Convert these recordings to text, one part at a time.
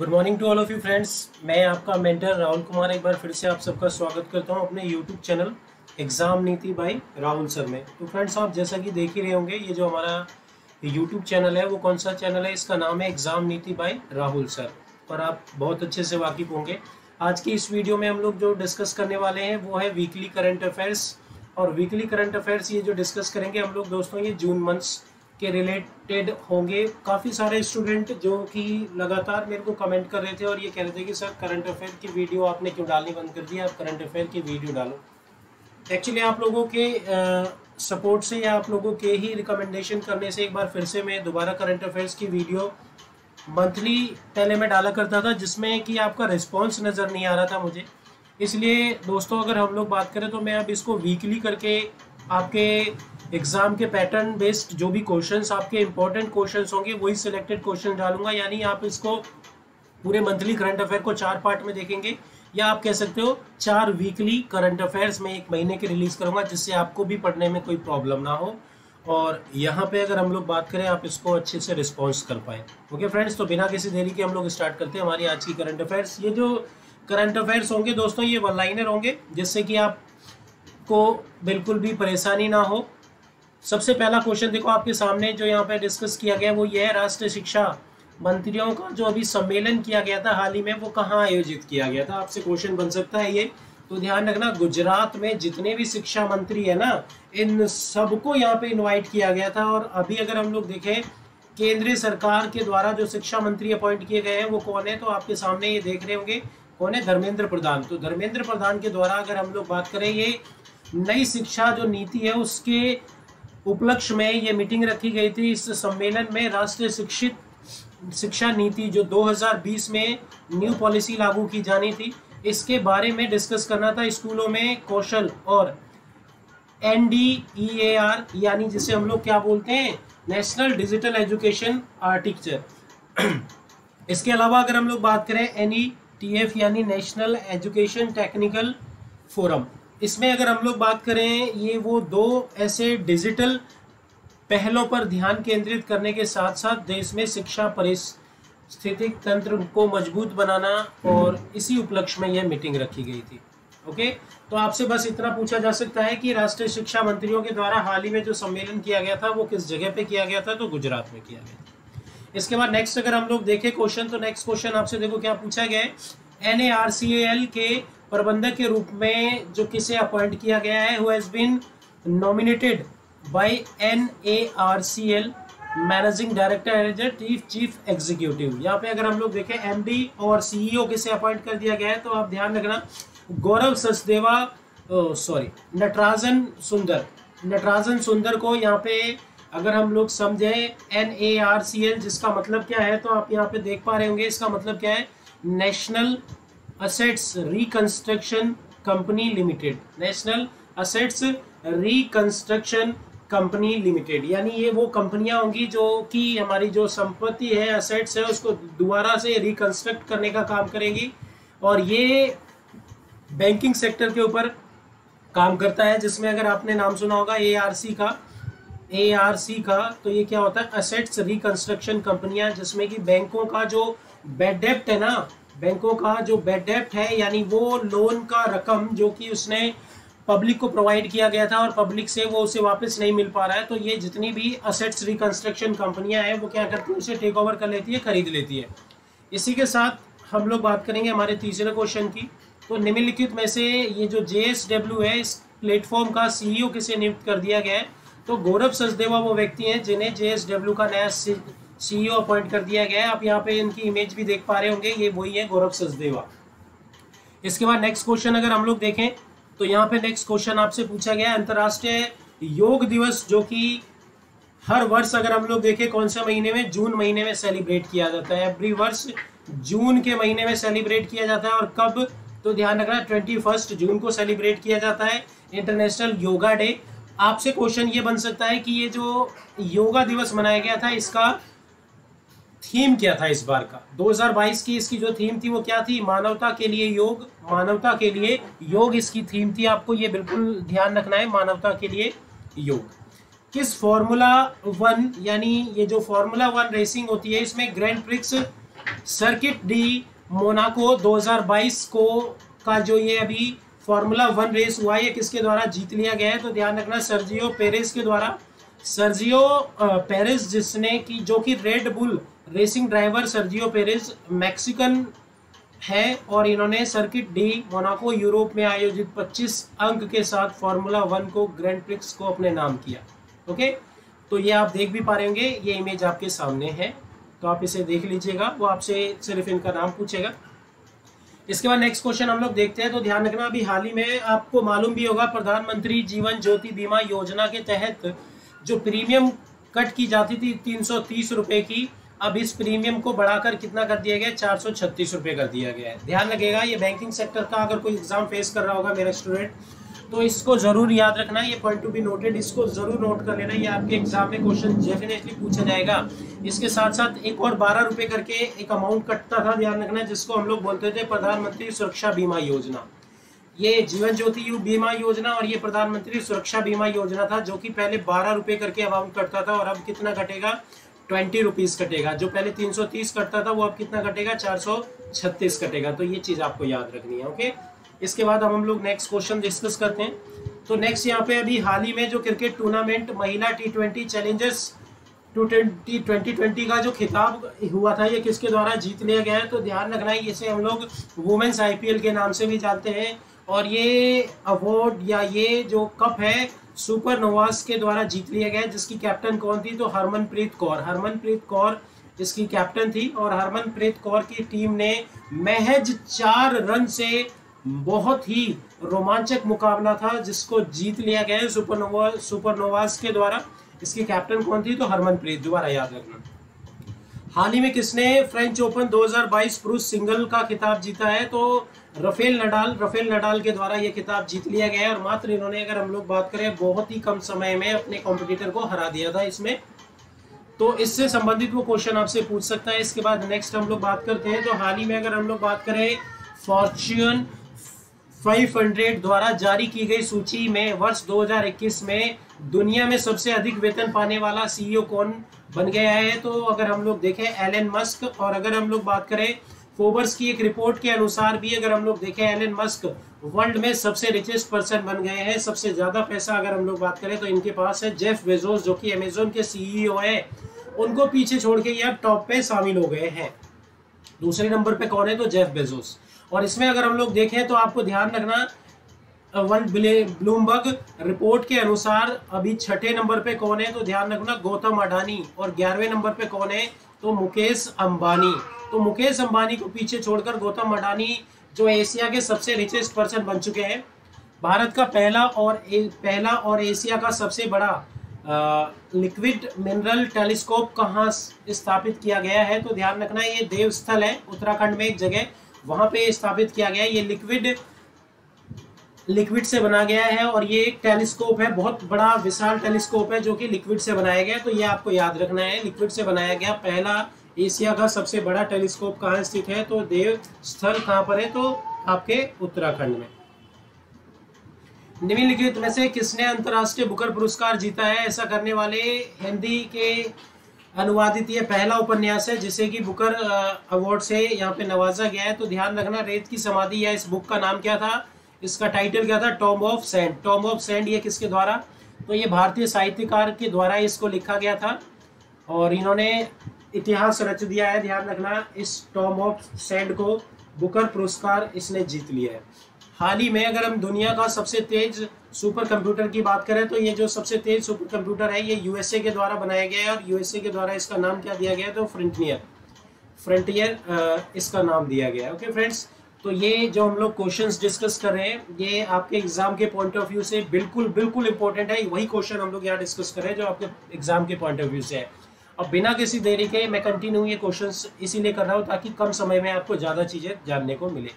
Good morning to all of you friends. मैं आपका mentor Rahul Kumar एक बार फिर से आप सबका स्वागत करता हूं अपने यूट्यूब चैनल एग्ज़ाम नीति बाय राहुल सर में। तो फ्रेंड्स, आप जैसा कि देख ही रहे होंगे, ये जो हमारा यूट्यूब चैनल है वो कौन सा चैनल है, इसका नाम है एग्ज़ाम नीति बाय राहुल सर, और आप बहुत अच्छे से वाकिफ़ होंगे। आज की इस वीडियो में हम लोग जो डिस्कस करने वाले हैं वो है वीकली करंट अफेयर्स। और वीकली करंट अफेयर्स ये जो डिस्कस करेंगे हम लोग दोस्तों, ये जून मंथ्स के रिलेटेड होंगे। काफ़ी सारे स्टूडेंट जो कि लगातार मेरे को कमेंट कर रहे थे और ये कह रहे थे कि सर करंट अफेयर की वीडियो आपने क्यों डालनी बंद कर दी, आप करंट अफेयर की वीडियो डालो। एक्चुअली आप लोगों के सपोर्ट से या आप लोगों के ही रिकमेंडेशन करने से एक बार फिर से मैं दोबारा करंट अफेयर्स की वीडियो मंथली पहले मैं डाला करता था, जिसमें कि आपका रिस्पॉन्स नज़र नहीं आ रहा था मुझे। इसलिए दोस्तों, अगर हम लोग बात करें तो मैं अब इसको वीकली करके आपके एग्ज़ाम के पैटर्न बेस्ड जो भी क्वेश्चंस आपके इंपॉर्टेंट क्वेश्चंस होंगे वही सिलेक्टेड क्वेश्चन डालूंगा। यानी आप इसको पूरे मंथली करंट अफेयर को 4 पार्ट में देखेंगे, या आप कह सकते हो 4 वीकली करंट अफेयर्स में एक महीने के रिलीज़ करूंगा, जिससे आपको भी पढ़ने में कोई प्रॉब्लम ना हो। और यहाँ पे अगर हम लोग बात करें, आप इसको अच्छे से रिस्पॉन्स कर पाए। ओके फ्रेंड्स, तो बिना किसी देरी के हम लोग स्टार्ट करते हैं हमारी आज की करंट अफेयर्स। ये जो करंट अफेयर्स होंगे दोस्तों, ये वन लाइनर होंगे, जिससे कि आपको बिल्कुल भी परेशानी ना हो। सबसे पहला क्वेश्चन देखो आपके सामने जो यहाँ पे डिस्कस किया गया वो ये है, राष्ट्रीय शिक्षा मंत्रियों का जो अभी सम्मेलन किया गया था हाल ही में, वो कहाँ आयोजित किया गया था। आपसे क्वेश्चन बन सकता है ये, तो ध्यान रखना, गुजरात में जितने भी शिक्षा मंत्री है ना, इन सबको यहाँ पे इन्वाइट किया गया था। और अभी अगर हम लोग देखें, केंद्रीय सरकार के द्वारा जो शिक्षा मंत्री अपॉइंट किए गए हैं वो कौन है, तो आपके सामने ये देख रहे होंगे कौन है, धर्मेंद्र प्रधान। तो धर्मेंद्र प्रधान के द्वारा अगर हम लोग बात करें, ये नई शिक्षा जो नीति है उसके उपलक्ष्य में ये मीटिंग रखी गई थी। इस सम्मेलन में राष्ट्रीय शिक्षा नीति जो 2020 में न्यू पॉलिसी लागू की जानी थी, इसके बारे में डिस्कस करना था। स्कूलों में कौशल और NDEAR यानी जिसे हम लोग क्या बोलते हैं, नेशनल डिजिटल एजुकेशन आर्किटेक्चर। इसके अलावा अगर हम लोग बात करें NETF यानी नेशनल एजुकेशन टेक्निकल फोरम, इसमें अगर हम लोग बात करें, ये वो 2 ऐसे डिजिटल पहलों पर ध्यान केंद्रित करने के साथ साथ देश में शिक्षा पारिस्थितिक तंत्र को मजबूत बनाना, और इसी उपलक्ष्य में यह मीटिंग रखी गई थी। ओके, तो आपसे बस इतना पूछा जा सकता है कि राष्ट्रीय शिक्षा मंत्रियों के द्वारा हाल ही में जो सम्मेलन किया गया था वो किस जगह पे किया गया था, तो गुजरात में किया गया था। इसके बाद नेक्स्ट अगर हम लोग देखें क्वेश्चन, तो नेक्स्ट क्वेश्चन आपसे देखो क्या पूछा गया है, NARCL के प्रबंधक के रूप में जो किसे अपॉइंट किया गया है, who has been nominated by NARCL managing director as a chief executive. यहाँ पे अगर हम लोग देखें MD और CEO किसे अपॉइंट कर दिया गया है, तो आप ध्यान रखना, गौरव सचदेवा नटराजन सुंदर को यहाँ पे अगर हम लोग समझे NARCL जिसका मतलब क्या है, तो आप यहाँ पे देख पा रहे होंगे इसका मतलब क्या है, national assets reconstruction company limited, national assets reconstruction company limited. यानी ये वो कंपनियां होंगी जो कि हमारी जो संपत्ति है, असेट्स है, उसको दोबारा से रिकंस्ट्रक्ट करने का काम करेंगी। और ये बैंकिंग सेक्टर के ऊपर काम करता है, जिसमें अगर आपने नाम सुना होगा ARC का, तो ये क्या होता है, असेट्स रिकंस्ट्रक्शन कंपनियां, जिसमें कि बैंकों का जो बैड डेप्ट है ना, बैंकों का जो बैड डेप्ट है, यानी वो लोन का रकम जो कि उसने पब्लिक को प्रोवाइड किया गया था और पब्लिक से वो उसे वापस नहीं मिल पा रहा है, तो ये जितनी भी असेट्स रिकंस्ट्रक्शन कंपनियां हैं वो क्या करती है, उसे टेक ओवर कर लेती है, खरीद लेती है। इसी के साथ हम लोग बात करेंगे हमारे तीसरे क्वेश्चन की। तो निम्नलिखित में से ये जो JSW है, इस प्लेटफॉर्म का CEO किसे नियुक्त कर दिया गया है, तो गौरव सचदेवा वो व्यक्ति हैं जिन्हें JSW का नया CEO अपॉइंट कर दिया गया है। आप यहाँ पे इनकी इमेज भी देख पा रहे होंगे, ये वही है गौरव सचदेवा। इसके बाद नेक्स्ट क्वेश्चन अगर हम लोग देखें, तो यहाँ पे नेक्स्ट क्वेश्चन आपसे पूछा गया है, अंतर्राष्ट्रीय योग दिवस जो कि हर वर्ष अगर हम लोग देखें कौन से महीने में, जून महीने में सेलिब्रेट किया जाता है। एवरी वर्ष जून के महीने में सेलिब्रेट किया जाता है। और कब, तो ध्यान रखना 21 जून को सेलिब्रेट किया जाता है, इंटरनेशनल योगा डे। आपसे क्वेश्चन ये बन सकता है कि ये जो योगा दिवस मनाया गया था, इसका थीम क्या था इस बार का, 2022 की इसकी जो थीम थी वो क्या थी, मानवता के लिए योग, मानवता के लिए योग इसकी थीम थी। आपको ये बिल्कुल ध्यान रखना है, मानवता के लिए योग। किस फॉर्मूला 1 यानी ये जो फॉर्मूला 1 रेसिंग होती है, इसमें grand prix circuit D Monaco 2022 को का जो ये अभी फॉर्मूला 1 रेस हुआ है, ये किसके द्वारा जीत लिया गया है? तो ध्यान रखना सर्जियो पेरेज के द्वारा। सर्जियो पेरेज जिसने की जो कि red bull racing driver Sergio Perez Mexican है और इन्होंने सर्किट डी मोनाको यूरोप में आयोजित 25 अंक के साथ फार्मूला 1 को ग्रैंड प्रिक्स को अपने नाम किया। ओके, तो ये आप देख भी पा रहे होंगे, ये इमेज आपके सामने है, तो आप इसे देख लीजिएगा। वो आपसे सिर्फ इनका नाम पूछेगा। इसके बाद नेक्स्ट क्वेश्चन हम लोग देखते हैं। तो ध्यान रखना, अभी हाल ही में आपको मालूम भी होगा, प्रधानमंत्री जीवन ज्योति बीमा योजना के तहत जो प्रीमियम कट की जाती थी 330 रुपए की, अब इस प्रीमियम को बढ़ाकर कितना कर दिया गया? 436 रुपए कर दिया गया है। ध्यान रखिएगा, ये बैंकिंग सेक्टर का अगर कोई एग्जाम फेस कर रहा होगा मेरा स्टूडेंट, तो इसको जरूर याद रखना, ये पॉइंट टू बी नोटेड, इसको जरूर नोट कर लेना, ये आपके एग्जाम में क्वेश्चन डेफिनेटली पूछा जाएगा। इसके साथ साथ एक और 12 रुपए करके एक अमाउंट कटता था, ध्यान रखना, जिसको हम लोग बोलते थे प्रधानमंत्री सुरक्षा बीमा योजना। ये जीवन ज्योति बीमा योजना और ये प्रधानमंत्री सुरक्षा बीमा योजना था, जो कि पहले 12 रुपए करके अमाउंट कटता था और अब कितना कटेगा? 20 रुपीज कटेगा। जो पहले 330 कटता था वो अब कितना कटेगा? 436 कटेगा। तो ये चीज आपको याद रखनी है। ओके, इसके बाद हम लोग नेक्स्ट क्वेश्चन डिस्कस करते हैं। तो नेक्स्ट यहाँ पे अभी हाल ही में जो क्रिकेट टूर्नामेंट महिला T20 चैलेंजर्स 2020 का जो खिताब हुआ था, ये किसके द्वारा जीत लिया गया है? तो ध्यान रखना है, इसे हम लोग वुमेन्स IPL के नाम से भी जानते हैं और ये अवार्ड या ये जो कप है सुपर नोवास के द्वारा जीत लिया गया है, जिसकी कैप्टन कौन थी? तो हरमनप्रीत कौर। हरमनप्रीत कौर इसकी कैप्टन थी और हरमनप्रीत कौर की टीम ने महज 4 रन से बहुत ही रोमांचक मुकाबला था जिसको जीत लिया गया है सुपर नोवास के द्वारा। इसकी कैप्टन कौन थी? तो हरमनप्रीत, दोबारा याद रखना। हाल ही में किसने फ्रेंच ओपन 2022 पुरुष सिंगल का खिताब जीता है? तो राफेल नडाल के द्वारा ये खिताब जीत लिया गया है और मात्र इन्होंने, अगर हम लोग बात करें, बहुत ही कम समय में अपने कॉम्पिटिटर को हरा दिया था इसमें। तो इससे संबंधित वो क्वेश्चन आपसे पूछ सकता है। इसके बाद नेक्स्ट हम लोग बात करते हैं। तो हाल ही में अगर हम लोग बात करें, फॉर्च्यून 500 द्वारा जारी की गई सूची में वर्ष 2021 में दुनिया में सबसे अधिक वेतन पाने वाला CEO कौन बन गया है? तो अगर हम लोग देखें, एलन मस्क। और अगर हम लोग बात करें फोर्ब्स की एक रिपोर्ट के अनुसार भी अगर हम लोग देखें, एलन मस्क वर्ल्ड में सबसे रिचेस्ट पर्सन बन गए हैं। सबसे ज्यादा पैसा अगर हम लोग बात करें तो इनके पास है। जेफ बेजोस जो कि अमेजोन के CEO है, उनको पीछे छोड़ के ये अब टॉप पे शामिल हो गए हैं। दूसरे नंबर पे कौन है? तो जेफ बेजोस। और इसमें अगर हम लोग देखें तो आपको ध्यान रखना, वर्ल्ड ब्लूमबर्ग रिपोर्ट के अनुसार अभी 6ठे नंबर पे कौन है? तो ध्यान रखना, गौतम अडानी। और 11वें नंबर पे कौन है? तो मुकेश अंबानी। तो मुकेश अंबानी को पीछे छोड़कर गौतम अडानी जो एशिया के सबसे रिचेस्ट पर्सन बन चुके हैं। भारत का पहला और एशिया का सबसे बड़ा लिक्विड मिनरल टेलीस्कोप कहाँ स्थापित किया गया है? तो ध्यान रखना, ये देवस्थल है उत्तराखंड में एक जगह, वहां पे स्थापित किया गया है। ये लिक्विड से बना गया है और ये एक टेलीस्कोप है, बहुत बड़ा विशाल टेलीस्कोप है जो कि लिक्विड से बनाया गया है। तो ये आपको याद रखना है, लिक्विड से बनाया गया पहला एशिया का सबसे बड़ा टेलीस्कोप कहाँ स्थित है? तो देवस्थल कहाँ पर है? तो आपके उत्तराखंड में। निम्नलिखित में से किसने अंतर्राष्ट्रीय बुकर पुरस्कार जीता है? ऐसा करने वाले हिंदी के अनुवादित ये पहला उपन्यास है जिसे कि बुकर अवार्ड से यहाँ पे नवाजा गया है। तो ध्यान रखना, रेत की समाधि या इस बुक का नाम क्या था? इसका टाइटल क्या था? Tom of sand. Tom of sand ये किसके द्वारा? तो ये भारतीय साहित्यकार के द्वारा इसको लिखा गया था और इन्होंने इतिहास रच दिया है। ध्यान रखना, इस टॉम ऑफ सैंड को बुकर पुरस्कार इसने जीत लिया है। हाल ही में अगर हम दुनिया का सबसे तेज सुपर कंप्यूटर की बात करें तो ये जो सबसे तेज सुपर कंप्यूटर है ये USA के द्वारा बनाया गया है और USA के द्वारा इसका नाम क्या दिया गया है? तो फ्रंटियर इसका नाम दिया गया है। ओके फ्रेंड्स, तो ये जो हम लोग क्वेश्चंस डिस्कस कर रहे हैं ये आपके एग्जाम के पॉइंट ऑफ व्यू से बिल्कुल इंपॉर्टेंट है। वही क्वेश्चन हम लोग यहाँ डिस्कस कर रहे हैं जो आपके एग्जाम के पॉइंट ऑफ व्यू से है। अब बिना किसी देरी के मैं कंटिन्यू ये क्वेश्चंस इसीलिए कर रहा हूँ ताकि कम समय में आपको ज़्यादा चीज़ें जानने को मिले।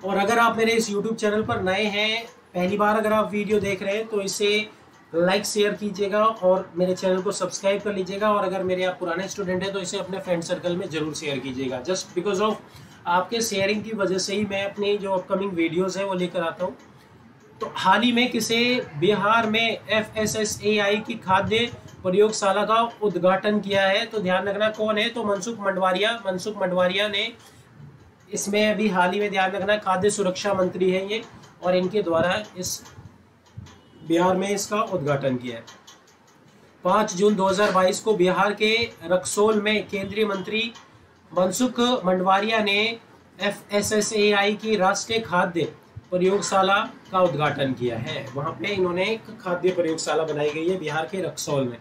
और अगर आप मेरे इस YouTube चैनल पर नए हैं, पहली बार अगर आप वीडियो देख रहे हैं तो इसे लाइक शेयर कीजिएगा और मेरे चैनल को सब्सक्राइब कर लीजिएगा। और अगर मेरे आप पुराने स्टूडेंट हैं तो इसे अपने फ्रेंड सर्कल में जरूर शेयर कीजिएगा। जस्ट बिकॉज ऑफ आपके शेयरिंग की वजह से ही मैं अपनी जो अपकमिंग वीडियोज़ हैं वो लेकर आता हूँ। तो हाल ही में किसे बिहार में FSSAI की खाद्य प्रयोगशाला का उद्घाटन किया है। तो ध्यान रखना कौन है, तो मनसुख मंडवारिया ने इसमें अभी हाल ही में, ध्यान रखना, खाद्य सुरक्षा मंत्री है ये, और इनके द्वारा इस बिहार में इसका उद्घाटन किया है। 5 जून 2022 को बिहार के रक्सौल में केंद्रीय मंत्री मनसुख मंडवारिया ने FSSAI की राष्ट्रीय खाद्य प्रयोगशाला का उद्घाटन किया है। वहां पे इन्होंने एक खाद्य प्रयोगशाला बनाई गई है बिहार के रक्सौल में।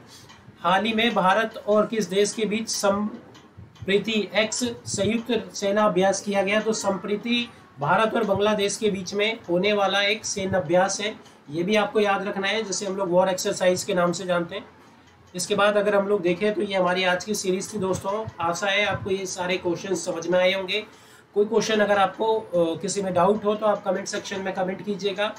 हाल ही में भारत और किस देश के बीच संप्रीति एक्स संयुक्त सेना अभ्यास किया गया। तो संप्रीति भारत और बांग्लादेश के बीच में होने वाला एक सेना अभ्यास है, ये भी आपको याद रखना है, जैसे हम लोग वॉर एक्सरसाइज के नाम से जानते हैं। इसके बाद अगर हम लोग देखें तो ये हमारी आज की सीरीज थी दोस्तों। आशा है आपको ये सारे क्वेश्चन समझ में आए होंगे। कोई क्वेश्चन अगर आपको किसी में डाउट हो तो आप कमेंट सेक्शन में कमेंट कीजिएगा,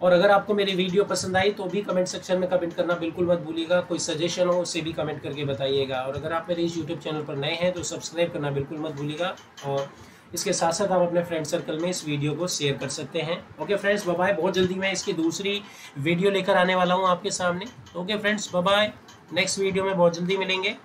और अगर आपको मेरी वीडियो पसंद आई तो भी कमेंट सेक्शन में कमेंट करना बिल्कुल मत भूलिएगा। कोई सजेशन हो उसे भी कमेंट करके बताइएगा, और अगर आप मेरे इस यूट्यूब चैनल पर नए हैं तो सब्सक्राइब करना बिल्कुल मत भूलिएगा, और इसके साथ साथ आप अपने फ्रेंड सर्कल में इस वीडियो को शेयर कर सकते हैं। Okay friends, bye bye. बहुत जल्दी मैं इसकी दूसरी वीडियो लेकर आने वाला हूँ आपके सामने। Okay friends, bye bye. Next video में बहुत जल्दी मिलेंगे।